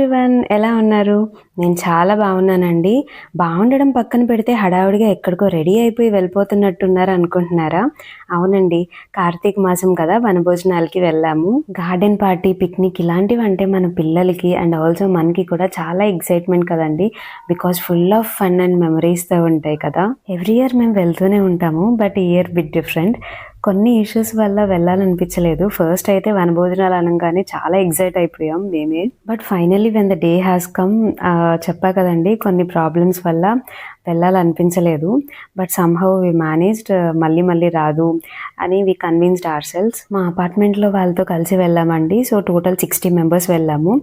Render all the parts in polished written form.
Everyone, ఎలా ఉన్నారు? నేను చాలా బాగున్నానండి. బాగుండడం పక్కన పెడితే హడావుడిగా ఎక్కడికో రెడీ అయిపోయి వెళ్ళిపోతున్నట్టున్నారు అనుకుంటున్నారా? అవునండి, కార్తీక మాసం కదా, వనభోజనాలకి వెళ్ళాము. గార్డెన్ పార్టీ, పిక్నిక్ ఇలాంటివంటే మన పిల్లలకి అండ్ ఆల్సో మనకి కూడా చాలా ఎక్సైట్మెంట్ కదండి. Because full of fun and మెమరీస్తో ఉంటాయి కదా. ఎవ్రీ ఇయర్ మేము వెళ్తూనే ఉంటాము, బట్ ఈ ఇయర్ బిట్ డిఫరెంట్. కొన్ని ఇష్యూస్ వల్ల వెళ్ళాలనిపించలేదు. ఫస్ట్ అయితే వనభోజనాలు అనగానే చాలా ఎగ్జైట్ అయిపోయాం మేమే. But finally when the day has come, చెప్పా కదండి, కొన్ని ప్రాబ్లమ్స్ వల్ల వెళ్ళాలనిపించలేదు. But somehow we managed. మళ్ళీ రాదు అని వి కన్విన్స్డ్ అవర్ సెల్స్. మా అపార్ట్మెంట్లో వాళ్ళతో కలిసి వెళ్ళామండి. సో టోటల్ 60 మెంబర్స్ వెళ్ళాము.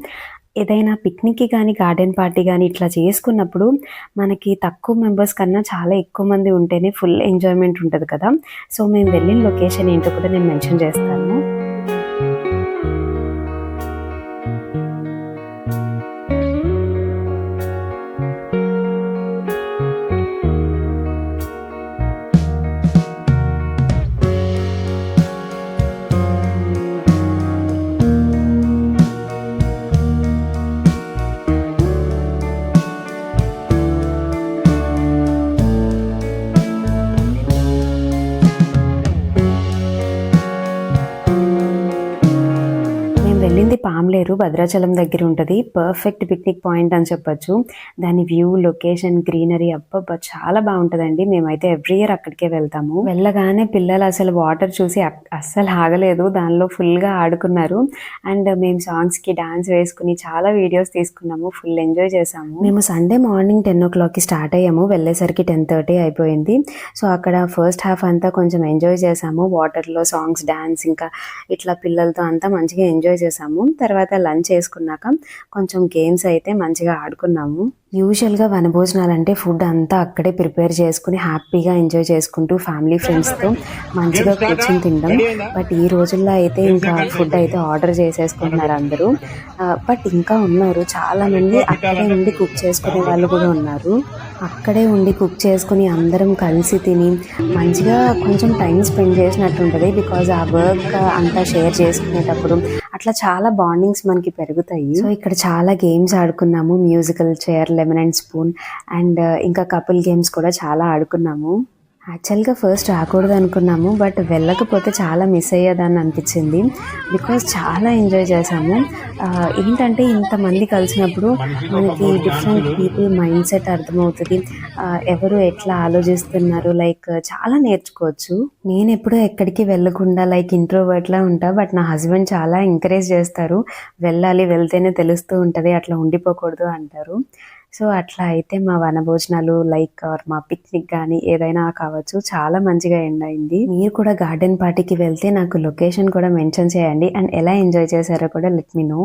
ఏదైనా పిక్నిక్కి కానీ గార్డెన్ పార్టీ కానీ ఇట్లా చేసుకున్నప్పుడు మనకి తక్కువ మెంబర్స్ కన్నా చాలా ఎక్కువ మంది ఉంటేనే ఫుల్ ఎంజాయ్మెంట్ ఉంటుంది కదా. సో మేము వెళ్ళిన లొకేషన్ ఏంటో కూడా నేను మెన్షన్ చేస్తాను. వెళ్ళింది పామ్లేరు, భద్రాచలం దగ్గర ఉంటుంది. పర్ఫెక్ట్ పిక్నిక్ పాయింట్ అని చెప్పొచ్చు. దాని వ్యూ, లొకేషన్, గ్రీనరీ అబ్బబ్బా చాలా బాగుంటుందండి. మేమైతే ఎవ్రీ ఇయర్ అక్కడికే వెళ్తాము. వెళ్ళగానే పిల్లలు అసలు వాటర్ చూసి అస్సలు ఆగలేదు, దానిలో ఫుల్గా ఆడుకున్నారు. అండ్ మేము సాంగ్స్కి డాన్స్ వేసుకుని చాలా వీడియోస్ తీసుకున్నాము, ఫుల్ ఎంజాయ్ చేసాము. మేము సండే మార్నింగ్ 10 o'clockకి స్టార్ట్ అయ్యాము, వెళ్ళేసరికి 10:30 అయిపోయింది. సో అక్కడ ఫస్ట్ హాఫ్ అంతా కొంచెం ఎంజాయ్ చేసాము, వాటర్లో సాంగ్స్, డాన్స్, ఇంకా ఇట్లా పిల్లలతో అంతా మంచిగా ఎంజాయ్ చేసాము. తర్వాత లంచ్ చేసుకున్నాక కొంచెం గేమ్స్ అయితే మంచిగా ఆడుకున్నాము. యూజువల్గా వనభోజనాలంటే ఫుడ్ అంతా అక్కడే ప్రిపేర్ చేసుకుని హ్యాపీగా ఎంజాయ్ చేసుకుంటూ ఫ్యామిలీ ఫ్రెండ్స్తో మంచిగా కూర్చొని తింటాం. బట్ ఈ రోజుల్లో అయితే ఇంకా ఫుడ్ అయితే ఆర్డర్ చేసేసుకుంటున్నారు అందరూ. బట్ ఇంకా ఉన్నారు చాలామంది అక్కడే ఉండి కుక్ చేసుకునే వాళ్ళు కూడా ఉన్నారు. అక్కడే ఉండి కుక్ చేసుకుని అందరం కలిసి తిని మంచిగా కొంచెం టైం స్పెండ్ చేసినట్టు ఉంటుంది. బికాజ్ ఆ వర్క్ అంతా షేర్ చేసుకునేటప్పుడు అట్లా చాలా బాండింగ్స్ మనకి పెరుగుతాయి. సో ఇక్కడ చాలా గేమ్స్ ఆడుకున్నాము, musical chair, lemon and spoon, and ఇంకా కపుల్ గేమ్స్ కూడా చాలా ఆడుకున్నాము. యాక్చువల్గా ఫస్ట్ రాకూడదు అనుకున్నాము, బట్ వెళ్ళకపోతే చాలా మిస్ అయ్యేదాన్ని అనిపించింది. బికాజ్ చాలా ఎంజాయ్ చేసాము. ఏంటంటే ఇంతమంది కలిసినప్పుడు మనకి డిఫరెంట్ పీపుల్ మైండ్ సెట్ అర్థమవుతుంది, ఎవరు ఎట్లా ఆలోచిస్తున్నారు, లైక్ చాలా నేర్చుకోవచ్చు. నేను ఎప్పుడూ ఎక్కడికి వెళ్ళకుండా లైక్ ఇంట్రోవర్ట్లా ఉంటా, బట్ నా హస్బెండ్ చాలా ఎంకరేజ్ చేస్తారు, వెళ్ళాలి, వెళ్తేనే తెలుస్తూ ఉంటుంది, అట్లా ఉండిపోకూడదు అంటారు. సో అట్లా అయితే మా వనభోజనాలు లైక్ మా పిక్నిక్ కానీ ఏదైనా కావచ్చు చాలా మంచిగా ఎండ్ అయింది. మీరు కూడా గార్డెన్ పార్టీకి వెళ్తే నాకు లొకేషన్ కూడా మెన్షన్ చేయండి, అండ్ ఎలా ఎంజాయ్ చేశారో కూడా లెట్ మీ నో.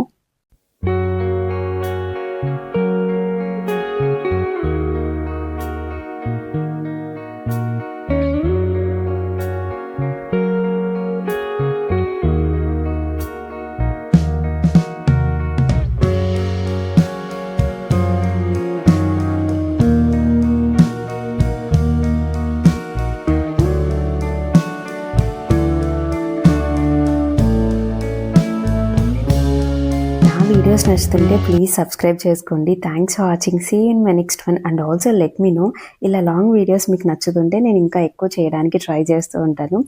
వీడియోస్ నచ్చుతుంటే ప్లీజ్ సబ్స్క్రైబ్ చేసుకోండి. Thanks for watching. See in my next one. And also let me know, ఇలా లాంగ్ వీడియోస్ మీకు నచ్చుతుంటే నేను ఇంకా ఎక్కువ చేయడానికి ట్రై చేస్తూ ఉంటాను.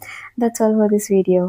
That's all for this video.